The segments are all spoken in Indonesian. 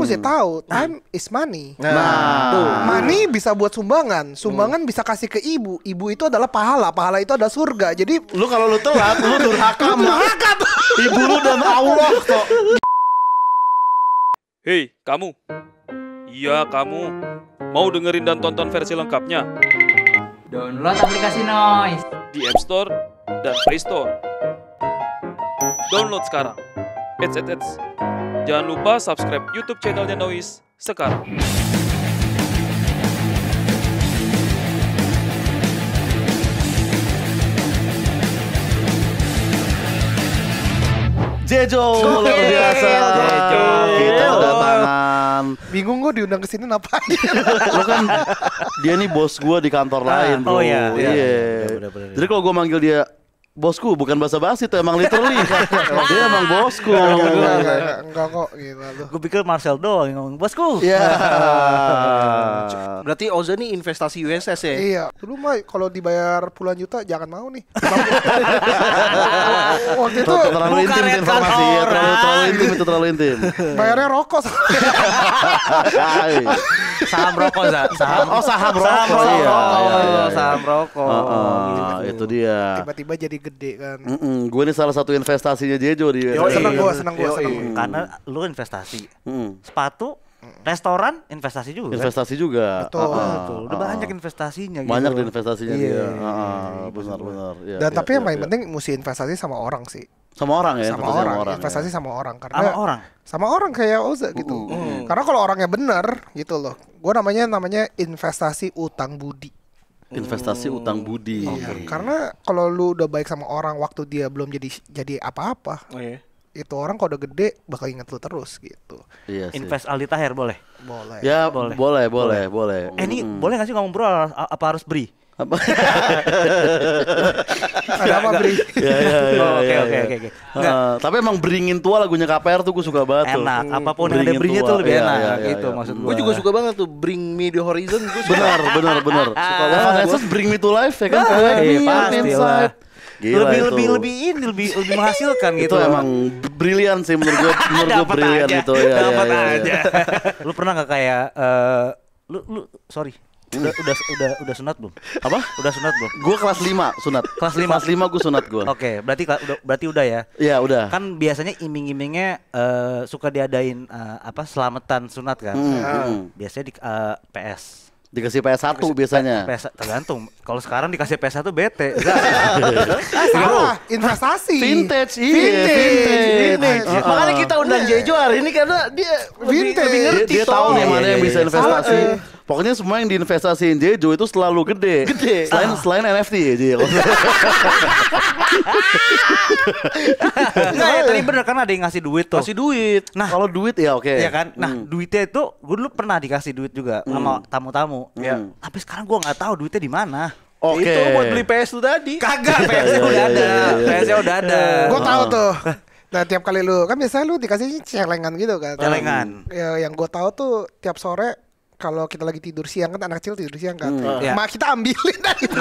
mesti tahu time is money. Nah, Money bisa buat sumbangan, sumbangan bisa kasih ke ibu. Ibu itu adalah pahala, pahala itu adalah surga. Jadi lu kalau lu telat, lu durhaka sama ibu lu dan Allah kok. Hei, kamu. Iya, kamu. Mau dengerin dan tonton versi lengkapnya? Download aplikasi Noise Di App Store dan Play Store. Download sekarang. Eits. Jangan lupa subscribe YouTube channelnya Noise sekarang. Jejo luar biasa. Jejo. Kita kedatangan. bingung gue diundang ke sini ngapain? Lu kan dia nih bos gua di kantor lain, bro. Oh iya. Iya. Bener. Jadi kalau gua manggil dia bosku, bukan basa-basi tuh, emang literally. Dia emang bosku. Enggak kok gila lu. Gue pikir Marcel doang yang ngomong bosku. Iya. Berarti Oza nih investasi USS ya? Iya, dulu mah kalau dibayar puluhan juta jangan mau nih. Waktu itu Terlalu bukan intim red informasi card ya, orang. terlalu intim. bayarnya rokok. Saham rokok, saham. Oh, saham rokok. Saham rokok. Iya. Saham rokok. Itu dia. Tiba-tiba jadi gede kan. Gue ini salah satu investasinya Jejo di. Seneng gue. Karena lu investasi. Sepatu, restoran, investasi juga. Investasi juga. Betul. Betul. Udah banyak investasinya gitu. Banyak di investasinya Iya. dia. Benar. Iya, Dan iya, tapi yang iya, paling iya. penting mesti investasi sama orang sih. Sama orang ya, Sama orang. Investasi ya. sama orang karena Sama orang. sama orang kayak Oza gitu. Karena kalau orangnya benar gitu loh. Gue namanya investasi utang budi. Investasi utang budi. Iya, karena kalau lu udah baik sama orang waktu dia belum jadi apa-apa, Oh iya. itu orang kalau udah gede bakal inget lu terus gitu. Iya sih. Invest Aldi Taher boleh. Boleh. Ya, Boleh. boleh. Ini boleh gak sih ngomong bro apa harus beri? Apa? Ada apa Bri? Oke. Tapi emang beringin tua lagunya KPR tuh gue suka banget tuh. Enak. Apapun yang ada Beringin berinya tua. tuh lebih Iya, enak iya, gitu iya. maksud Gue juga suka banget tuh Bring Me The Horizon. Gue suka. Benar. Suka banget. Evanescence Bring Me to Life ya kan? Iya, Bring Me pasti Inside. lah. Gila itu. lebih menghasilkan gitu. Itu emang brilian sih menurut gue Dapat brilian aja. itu ya. Dapat iya. aja. Lu pernah nggak kayak lu sorry. Udah sunat belum? Apa? Udah sunat belum? Gue kelas 5 sunat. Kelas 5? Kelas 5 gue sunat gue. Oke, berarti udah ya. Iya, udah. Kan biasanya iming-imingnya suka diadain selamatan sunat kan. Biasanya di PS. Dikasih PS1 biasanya. PS tergantung. Kalau sekarang dikasih PS1 bete. Salah, investasi. Vintage, iya, Vintage. Makanya kita undang Jejo hari ini karena dia lebih ngerti Dia tahu nih mana yang bisa Iya. investasi. Pokoknya semua yang diinvestasiin Jejo itu selalu gede. Selain NFT ya Jejo. Enggak ya, tadi bener kan ada yang ngasih duit tuh. kasih duit. Nah, Kalau duit ya oke. iya kan? Nah, duitnya itu gue dulu pernah dikasih duit juga sama tamu-tamu. Ya. Tapi sekarang gue nggak tahu duitnya di mana. Oke. Itu buat beli PS lu tadi. Kagak, PS-nya udah ada. PS-nya udah ada. Gue tahu tuh. Nah tiap kali lu kan biasanya lu dikasih celengan gitu kan. Celengan. Ya, yang gue tahu tuh tiap sore kalau kita lagi tidur siang kan anak kecil tidur siang kan. Iya. Mak kita ambilin dari itu.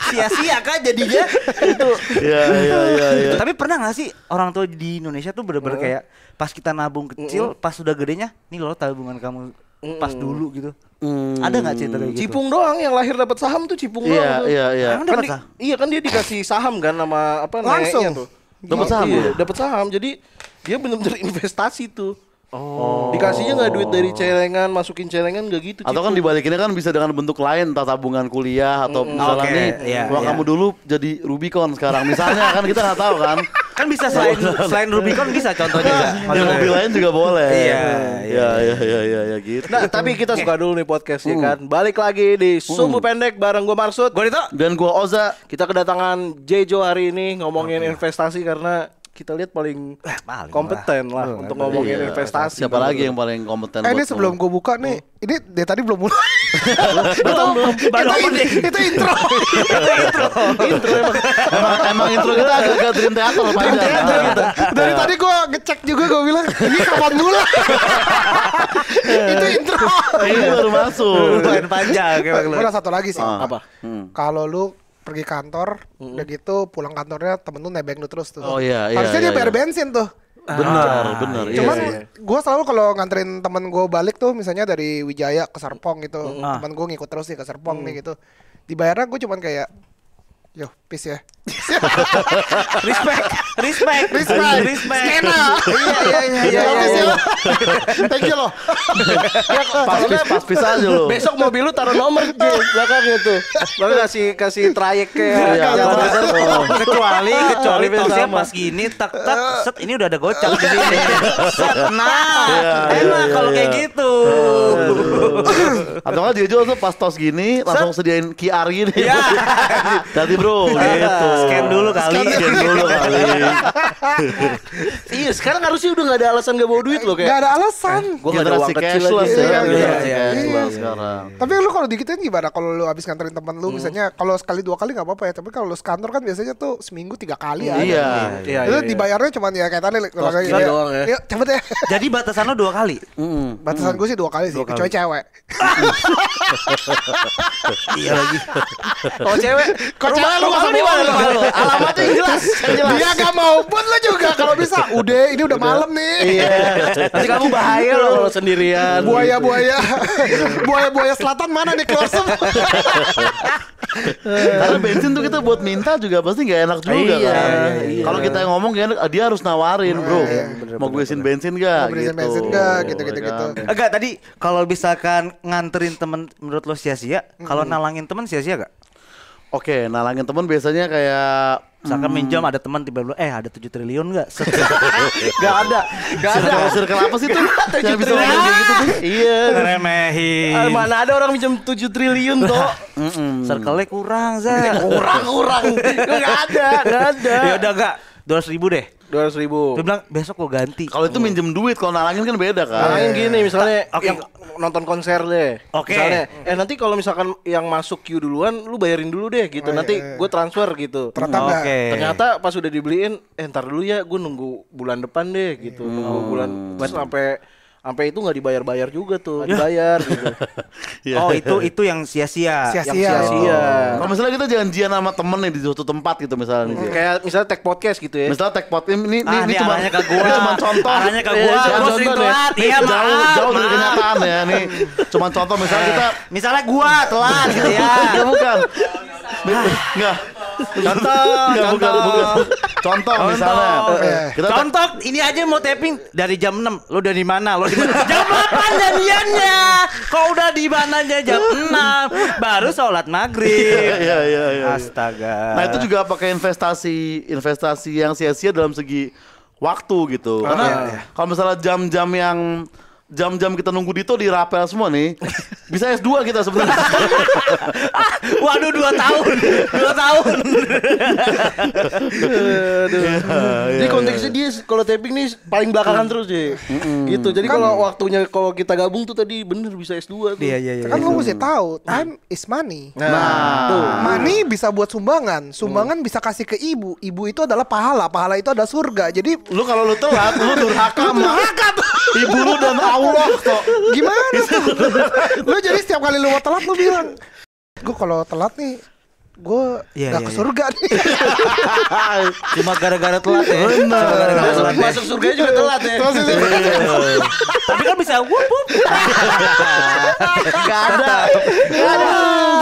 Sia-sia kan jadinya itu. Iya. Tapi pernah gak sih orang tua di Indonesia tuh bener-bener kayak pas kita nabung kecil, pas udah gedenya, nih loh tabungan kamu pas dulu gitu. Ada gak cerita kayak gitu? Cipung doang yang lahir dapat saham tuh Cipung doang. tuh. Iya. Emang Kan dapat iya kan dia dikasih saham kan sama apa Langsung. neneknya tuh. Dapat saham Iya, ya? dapat saham. Jadi dia benar-benar investasi tuh. Dikasihnya nggak duit dari celengan, masukin celengan nggak gitu. Atau kan dibalikinnya kan bisa dengan bentuk lain, entah tabungan kuliah atau misalnya Oke, nih, iya, wah iya. kamu dulu jadi Rubicon sekarang, misalnya kan kita nggak tahu kan. Kan bisa selain Rubicon bisa contohnya Yang mobil lain juga boleh. Iya, gitu. Nah, tapi kita suka dulu nih podcast ya kan. Balik lagi di Sumbu Pendek bareng gue Marsud. Gue itu Dan gua Oza. Kita kedatangan Jejo hari ini ngomongin investasi karena kita lihat paling kompeten lah untuk ngomongin Iya. investasi. Siapa lagi yang paling kompeten? Ini buat sebelum gue buka nih, ini dari tadi belum mulai. baru opening. Itu intro. emang intro kita agak Dream Theater panjang. Dari tadi gue ngecek juga gue bilang ini kapan mulai. Itu intro. Ini baru masuk. lumayan panjang kayak Gue ada satu lagi sih. Apa? Kalau lu pergi kantor, udah gitu pulang kantornya temen lu nebeng lu terus tuh. Oh, iya, Harusnya dia iya. bayar bensin tuh. Benar. Cuman Iya. gue selalu kalau nganterin temen gue balik tuh, misalnya dari Wijaya ke Serpong gitu, temen gue ngikut terus nih ke Serpong nih gitu. Dibayarnya gue cuman kayak, yo, peace ya. Respect. Skena. Iya. Thank you loh. Pas aja lo. Besok mobil lu taruh nomor di belakangnya tuh. Lalu kasih trayek Iya, kecuali Tapi tosnya sama. pas gini tak set ini udah ada gocap di sini. Set, nah, enak kalau kayak gitu. Atau nggak Jejo tuh pas tos gini langsung sediain QR gini. Iya. Ganti bro gitu. Scan dulu kali. Iya, sekarang harusnya udah gak ada alasan gak bawa duit loh Gak kayak. ada alasan. Gua gak ada uang Generasi kecil cashless aja. ya kan. Iya, Generasi iya. cashless sekarang. Tapi lu kalau digituin gimana? Kalau lu abis nganterin temen lu, misalnya kalau sekali 2 kali nggak apa-apa ya. Tapi kalau lu sekantor kan biasanya tuh seminggu 3 kali ya. Iya. Iya, Itu iya. dibayarnya cuman ya kayak tadi kalau Tos kayak gini doang ya. Yuk cepet ya. Jadi batasan lo 2 kali. Batasan gue sih 2 kali sih, kecuali cewek. Iya lagi. Kalau cewek, rumah lu rumah di mana rumah lu? Alamatnya yang jelas. Dia gak mau buat lu juga kalau bisa. Udah, ini udah malam nih. Iya. Nanti kamu bahaya loh kalau sendirian. Buaya selatan mana nih keluar semua. Karena bensin tuh kita buat minta juga pasti nggak enak juga Iya, kan. iya. Kalau kita yang ngomong kan dia harus nawarin bro. Mau gue isiin bensin gak? Mau beliin bensin nggak? Gitu. Enggak tadi kalau misalkan nganterin temen menurut lo sia-sia, kalau nalangin temen sia-sia gak? Oke, nalangin temen biasanya kayak Misalkan minjam ada teman tiba-tiba ada 7 triliun gak? Gak ada. circle apa sih tuh? Yang bisa ngomong kayak gitu tuh? Iya. Remehin. Mana ada orang minjem 7 triliun toh. Circle-nya kurang, Zak. Kurang. Gak ada. Ya udah enggak, 200.000 deh. 200.000. Dia bilang besok gua ganti. Kalau itu minjem duit, kalau nalangin kan beda kan. Nalangin gini misalnya Oke. yang nonton konser deh. Oke. Misalnya, nanti kalau misalkan yang masuk queue duluan, lu bayarin dulu deh gitu. Nanti gue transfer gitu. Ternyata enggak. Oke. Ternyata pas udah dibeliin, ntar dulu ya, gue nunggu bulan depan deh gitu. Nunggu bulan sampai itu nggak dibayar juga tuh, dibayar gitu. Iya. Oh, itu yang sia-sia. Yang sia-sia. Kalau misalnya kita janjian sama temen nih di suatu tempat gitu misalnya. Kayak misalnya tag podcast gitu ya. Misalnya tag pot ini Ini cuma arahnya ke gua. ini cuma contoh. Arahnya ke gua. Iya, Gua contoh sering deh. telat. Iya, jauh dari maaf. kenyataan ya nih. Cuma contoh misalnya kita Misalnya gua telat gitu ya. Enggak bukan. Enggak. Bukan. Contoh misalnya. Kita Contoh ini aja mau tapping dari jam 6. Lo udah di mana? Lo di mana? Jam 8 janjiannya. Kok udah di mananya jam 6? Baru sholat maghrib. Iya. Astaga. Nah, itu juga pakai investasi yang sia-sia dalam segi waktu gitu. Karena kalau misalnya jam-jam kita nunggu Dito di rapel semua nih, bisa S2 kita sebenarnya. Waduh 2 tahun. 2 tahun. Jadi konteksnya dia kalau tapping nih paling belakangan terus deh. Gitu. Jadi kalau waktunya kalau kita gabung tuh tadi bener bisa S2 tuh. Iya. Kan lu mesti tahu, time is money. Nah, tuh. Money bisa buat sumbangan, sumbangan bisa kasih ke ibu. Ibu itu adalah pahala, pahala itu ada surga. Jadi Kalau lu telat, lu durhaka sama ibu lu dan Allah kok. gimana tuh? Lu jadi setiap kali lu mau telat lu bilang, gue kalau telat nih, gue Iya, gak iya, ke iya. surga nih. Cuma gara-gara telat ya. Cuma gara-gara telat. Masuk surga juga telat ya. Tapi kan bisa wup. Gak ada.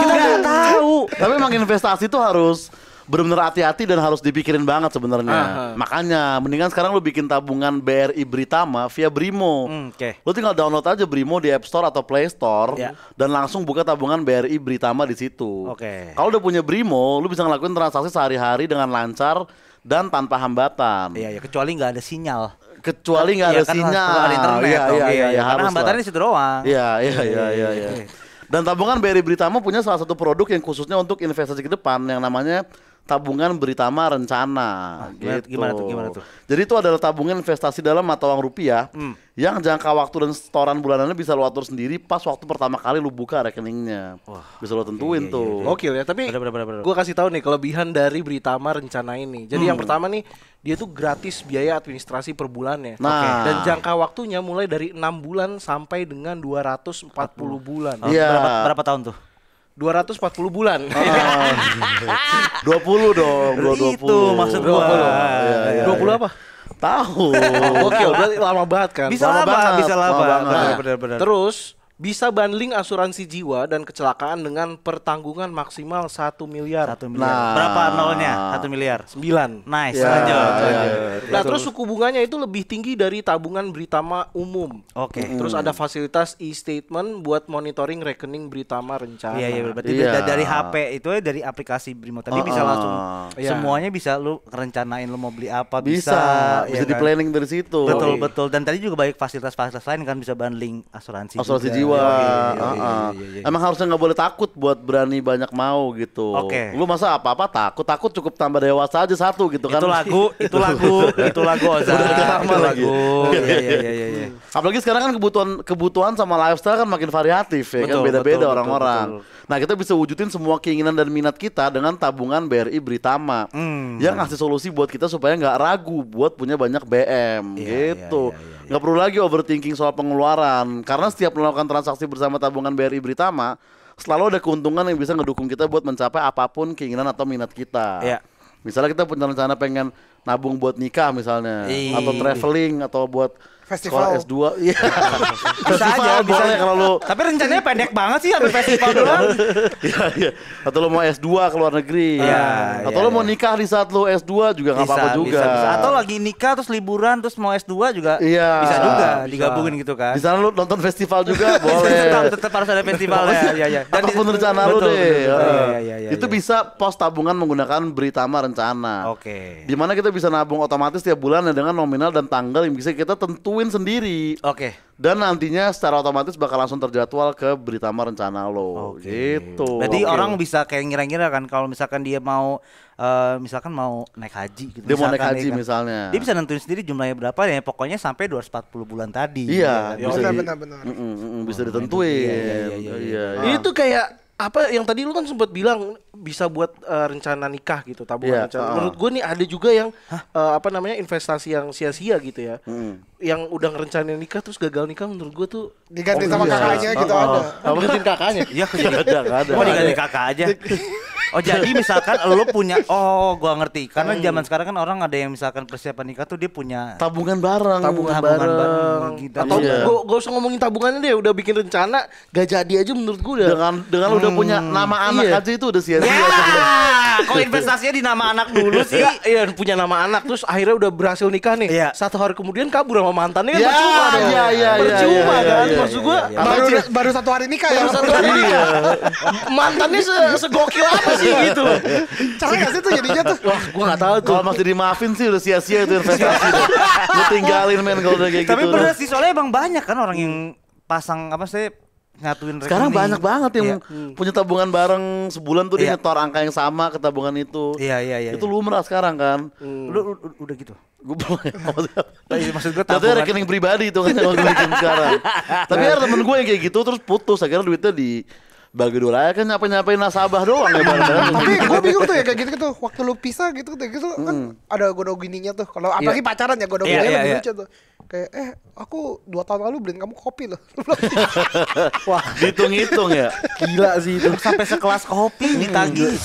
Kita nggak tahu. Tapi emang investasi itu harus benar-benar hati-hati dan harus dipikirin banget sebenarnya. Makanya mendingan sekarang lu bikin tabungan BRI Britama via Brimo. Oke. Lu tinggal download aja Brimo di App Store atau Play Store Ya. dan langsung buka tabungan BRI Britama di situ. Oke. Kalau udah punya Brimo, lu bisa ngelakuin transaksi sehari-hari dengan lancar dan tanpa hambatan. Iya, kecuali nggak ada sinyal. Kecuali nggak ada Iya, kan sinyal. perlu ada internet. Iya, Oke, iya, karena harus hambatannya lah. di situ doang. Iya. Dan tabungan BRI Britama punya salah satu produk yang khususnya untuk investasi ke depan yang namanya tabungan Britama Rencana. Gimana tuh? Jadi itu adalah tabungan investasi dalam mata uang rupiah yang jangka waktu dan setoran bulanannya bisa lu atur sendiri pas waktu pertama kali lu buka rekeningnya. Bisa lu tentuin tuh. Gokil ya, tapi Bener. gue kasih tahu nih kelebihan dari Britama Rencana ini. Jadi yang pertama nih, dia tuh gratis biaya administrasi per bulannya. Nah. Dan jangka waktunya mulai dari 6 bulan sampai dengan 240 bulan. Iya. Berapa tahun tuh? 240 bulan. 20 dong, 20. Itu maksud gua. Iya. 20 apa? Tahu. Oke, berarti lama banget kan? Bisa Lama lama, banget, bisa lama lama. banget. Benar. Terus bisa bundling asuransi jiwa dan kecelakaan dengan pertanggungan maksimal 1 miliar. 1 miliar. Nah. Berapa nolnya? 1 miliar. 9. Nice, Ya, lanjut. Nah, terus suku bunganya itu lebih tinggi dari tabungan Britama umum. Oke. Terus ada fasilitas e-statement buat monitoring rekening Britama rencana. Iya, berarti Iya. dari HP itu ya, dari aplikasi Brimo tadi bisa langsung Iya. semuanya bisa lu rencanain lu mau beli apa Bisa ya di kan? planning dari situ. Betul. Dan tadi juga banyak fasilitas-fasilitas lain kan, bisa bundling asuransi Asuransi juga. jiwa. Iya. Emang harusnya nggak boleh takut buat berani banyak mau gitu. Oke. Lu masa apa-apa takut cukup tambah dewasa aja satu gitu kan. Itu lagu Oza. Udah lama Itu lagi. lagu. Iya. Apalagi sekarang kan kebutuhan sama lifestyle kan makin variatif ya kan, Betul, beda-beda betul, orang-orang. betul. Nah, kita bisa wujudin semua keinginan dan minat kita dengan tabungan BRI Britama. Yang ngasih solusi buat kita supaya nggak ragu buat punya banyak BM gitu. Nggak perlu lagi overthinking soal pengeluaran, karena setiap melakukan transaksi bersama tabungan BRI Britama selalu ada keuntungan yang bisa ngedukung kita buat mencapai apapun keinginan atau minat kita. Iya. Misalnya kita punya rencana pengen nabung buat nikah misalnya, Iya. atau traveling, atau buat Festival. sekolah S2. Iya. Bisa aja, bisa boleh kalau lu Tapi rencananya pendek banget sih, habis festival doang. Iya. Atau lu mau S2 ke luar negeri. Iya, Atau iya, lu mau nikah di saat lu S2 juga nggak apa-apa juga. Bisa. Atau lagi nikah terus liburan terus mau S2 juga Iya. bisa juga Bisa. digabungin gitu kan. Di sana lu nonton festival juga boleh. tetap harus ada festivalnya. Iya. Apapun rencana lu Betul, deh. betul. Iya. Itu bisa pos tabungan menggunakan Britama Rencana. Oke. Di mana kita bisa nabung otomatis tiap bulan dengan nominal dan tanggal yang bisa kita tentuin sendiri. Oke. Dan nantinya secara otomatis bakal langsung terjadwal ke Britama Rencana lo. Gitu. Berarti Oke. orang bisa kayak ngira-ngira kan, kalau misalkan dia mau misalkan mau naik haji gitu. Dia mau naik misalkan, haji ya kan. misalnya. Dia bisa nentuin sendiri jumlahnya berapa ya, pokoknya sampai 240 bulan tadi. Iya, Ya kan? bisa Benar. bisa ditentuin. Iya. Itu kayak apa yang tadi lu kan sempat bilang bisa buat rencana nikah gitu, tabungan Iya, rencana. Menurut gue nih ada juga yang investasi yang sia-sia gitu ya. Yang udah ngerencanain nikah terus gagal nikah, menurut gue tuh Diganti sama iya. kakaknya gitu ada. gantiin kakaknya. Iya, Nggak ada. mau diganti kakak aja. Oh, jadi misalkan lo punya, gua ngerti. Karena zaman sekarang kan orang ada yang misalkan persiapan nikah tuh dia punya Tabungan bareng. Tabungan bareng bareng gitu. atau Iya. gak usah ngomongin tabungannya deh, udah bikin rencana gak jadi aja menurut gue udah. Dengan udah punya nama anak Iya. aja itu udah sia-sia. Ya, kok investasinya di nama anak dulu sih? Iya, punya nama anak terus akhirnya udah berhasil nikah nih. Iya. 1 hari kemudian kabur sama mantannya kan Ya, percuma dong. iya, Percuma iya, kan, iya, maksud iya, gua iya. Baru 1 hari nikah ya. baru 1 hari nikah. Mantannya segokil apa sih gitu. Cerai gak sih tuh jadinya tuh? Wah, gua gak tahu tuh. Kalau masih dimaafin sih udah sia-sia itu investasi. Lu tinggalin men kalau udah kayak Tapi gitu. bener sih, soalnya emang banyak kan orang yang pasang apa sih, ngatuin rekening. Sekarang banyak banget yang Iya. punya tabungan bareng sebulan tuh dia Iya. nyetor angka yang sama ke tabungan itu. Iya. Itu lumrah sekarang kan. Lu udah gitu. Gue belum. Maksud gue Tapi rekening pribadi itu kan yang gue bikin sekarang. Tapi ada temen gue yang kayak gitu terus putus. Akhirnya duitnya bagi dua aja kan nyapa-nyapain nasabah doang ya bareng-bareng. Tapi gue bingung tuh ya kayak gitu waktu lu pisah gitu kan ada godok gininya tuh. Kalau apalagi pacaran ya godok gininya lebih lucu tuh. Kayak aku 2 tahun lalu beliin kamu kopi loh. Wah, dihitung-hitung ya. Gila sih itu. sampai sekelas kopi ditagih.